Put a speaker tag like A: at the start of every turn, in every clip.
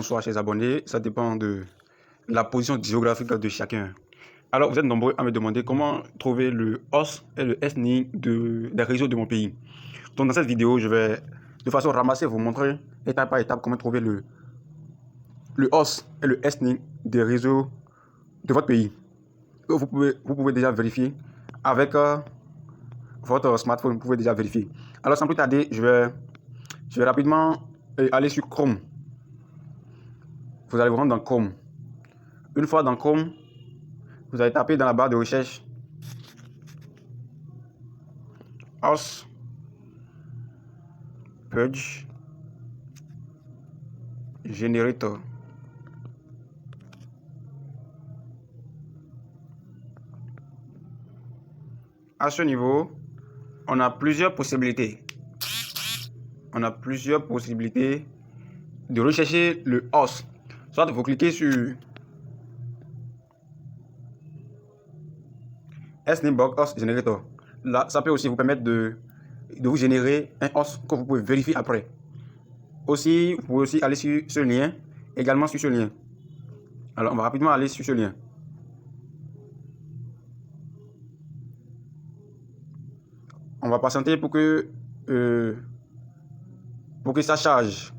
A: bonsoir chers abonnés, ça dépend de la position géographique de chacun. Alors vous êtes nombreux à me demander comment trouver le host et le SNI des réseaux de mon pays. Donc dans cette vidéo, je vais de façon ramassée vous montrer étape par étape comment trouver le host et le SNI des réseaux de votre pays. Vous pouvez déjà vérifier avec votre smartphone, vous pouvez déjà vérifier. Alors sans plus tarder, je vais rapidement aller sur Chrome. Vous allez vous rendre dans Chrome. Une fois dans Chrome, vous allez taper dans la barre de recherche Host Page Generator. À ce niveau, on a plusieurs possibilités. De rechercher le host. Soit vous cliquez sur SNIBox Host Generator. Là, ça peut aussi vous permettre de vous générer un host que vous pouvez vérifier après. Aussi, vous pouvez aussi aller sur ce lien, également sur ce lien. Alors, on va rapidement aller sur ce lien. On va patienter pour que ça charge.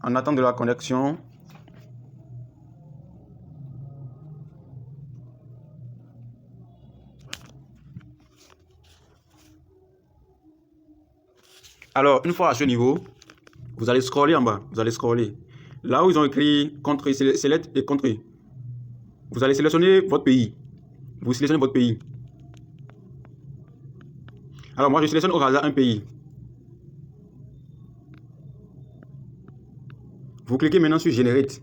A: En attendant de la connexion. Alors, une fois à ce niveau, vous allez scroller en bas. Vous allez scroller. Là où ils ont écrit country, select et country. Vous allez sélectionner votre pays. Vous sélectionnez votre pays. Alors, moi, je sélectionne au hasard un pays. Vous cliquez maintenant sur Generate.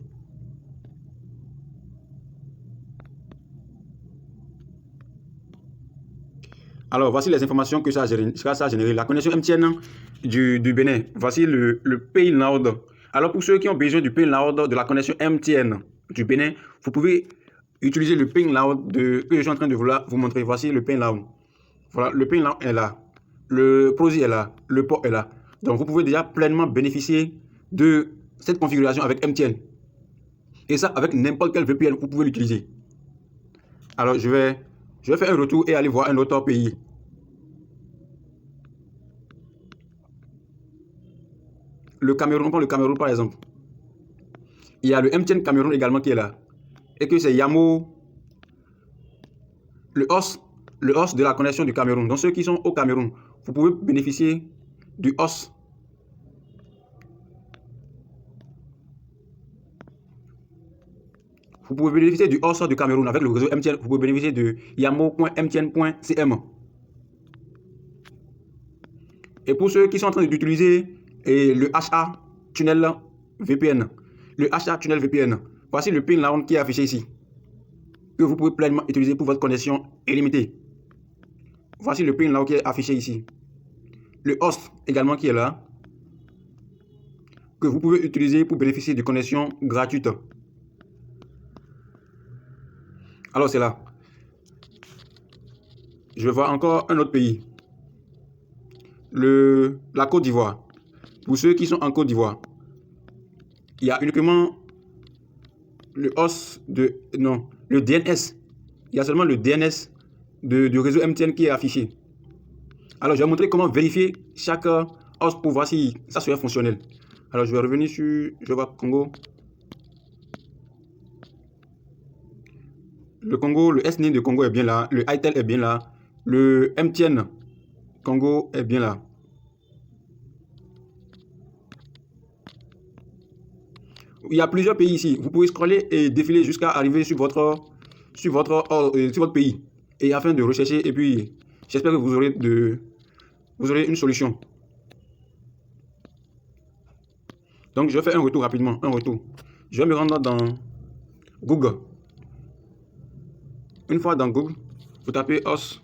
A: Alors, voici les informations que ça a généré. La connexion MTN du Bénin. Voici le payload. Alors, pour ceux qui ont besoin du payload de la connexion MTN du Bénin, vous pouvez utiliser le payload que je suis en train de vous montrer. Voici le payload. Voilà, le payload est là. Le PROSI est là. Le port est là. Donc, vous pouvez déjà pleinement bénéficier de cette configuration avec MTN. Et ça, avec n'importe quel VPN, vous pouvez l'utiliser. Alors, je vais faire un retour et aller voir un autre pays. Le Cameroun, on prend le Cameroun par exemple. Il y a le MTN Cameroun également qui est là. Et que c'est Yamo, le host de la connexion du Cameroun. Donc ceux qui sont au Cameroun, vous pouvez bénéficier du host. Vous pouvez bénéficier du host du Cameroun avec le réseau MTN. Vous pouvez bénéficier de yamo.mtn.cm. Et pour ceux qui sont en train d'utiliser le HA Tunnel VPN, voici le payload qui est affiché ici, que vous pouvez pleinement utiliser pour votre connexion illimitée. Voici le payload qui est affiché ici. Le host également qui est là, que vous pouvez utiliser pour bénéficier de connexions gratuites. Alors c'est là. Je vais voir encore un autre pays. La Côte d'Ivoire. Pour ceux qui sont en Côte d'Ivoire, il y a uniquement le host le DNS. Il y a seulement le DNS du réseau MTN qui est affiché. Alors, je vais montrer comment vérifier chaque host pour voir si ça serait fonctionnel. Alors, je vais revenir sur, je vois Congo. Le Congo, le SNI de Congo est bien là. Le ITEL est bien là. Le MTN Congo est bien là. Il y a plusieurs pays ici. Vous pouvez scroller et défiler jusqu'à arriver sur votre pays. Et afin de rechercher, et puis j'espère que vous aurez une solution. Donc je vais faire un retour rapidement. Je vais me rendre dans Google. Une fois dans Google, vous tapez host.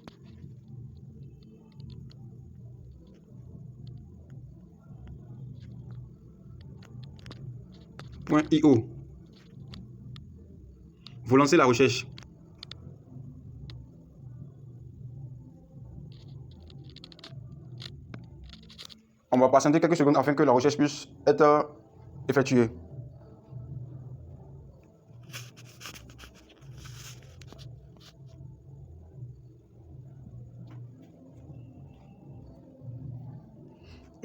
A: .io. Vous lancez la recherche. On va patienter quelques secondes afin que la recherche puisse être effectuée.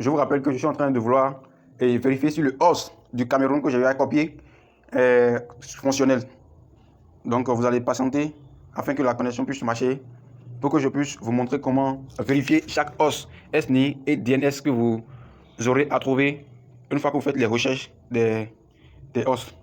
A: je vous rappelle que je suis en train de vouloir vérifier si le host du Cameroun que j'avais copié est fonctionnel. Donc vous allez patienter afin que la connexion puisse marcher pour que je puisse vous montrer comment vérifier chaque host SNI et DNS que vous aurez à trouver une fois que vous faites les recherches des hosts.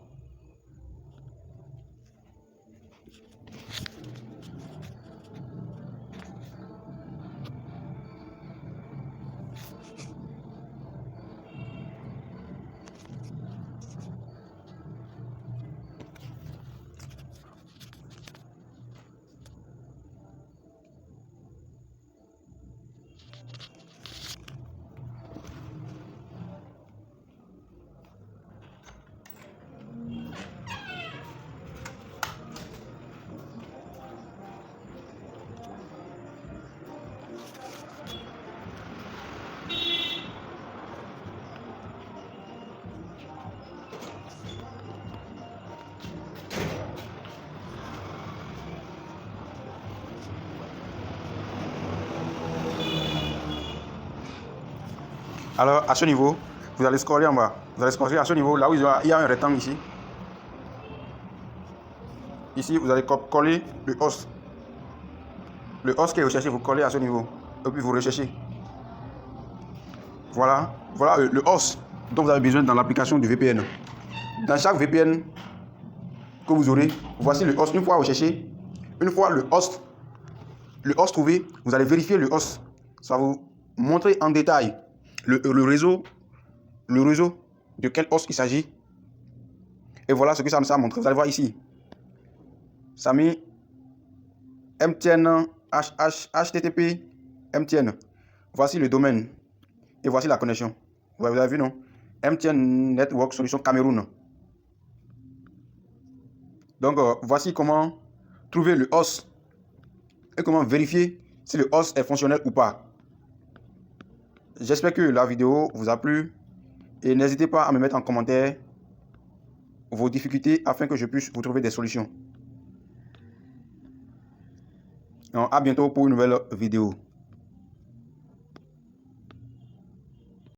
A: Alors, à ce niveau, vous allez scroller en bas. Vous allez scroller à ce niveau, là où il y a un rectangle ici. Ici, vous allez coller le host. Le host qui est recherché, vous collez à ce niveau. Et puis vous recherchez. Voilà, voilà le host dont vous avez besoin dans l'application du VPN. Dans chaque VPN que vous aurez, voici le host. Une fois recherché, une fois le host trouvé, vous allez vérifier le host. Ça va vous montrer en détail le réseau de quel host il s'agit. Et voilà ce que ça nous a montré. Vous allez voir ici. Ça a mis MTN, HTTP, MTN. Voici le domaine. Et voici la connexion. Vous avez vu, non? MTN Network Solution Cameroun. Donc, voici comment trouver le host et comment vérifier si le host est fonctionnel ou pas. J'espère que la vidéo vous a plu et n'hésitez pas à me mettre en commentaire vos difficultés afin que je puisse vous trouver des solutions. Donc, à bientôt pour une nouvelle vidéo.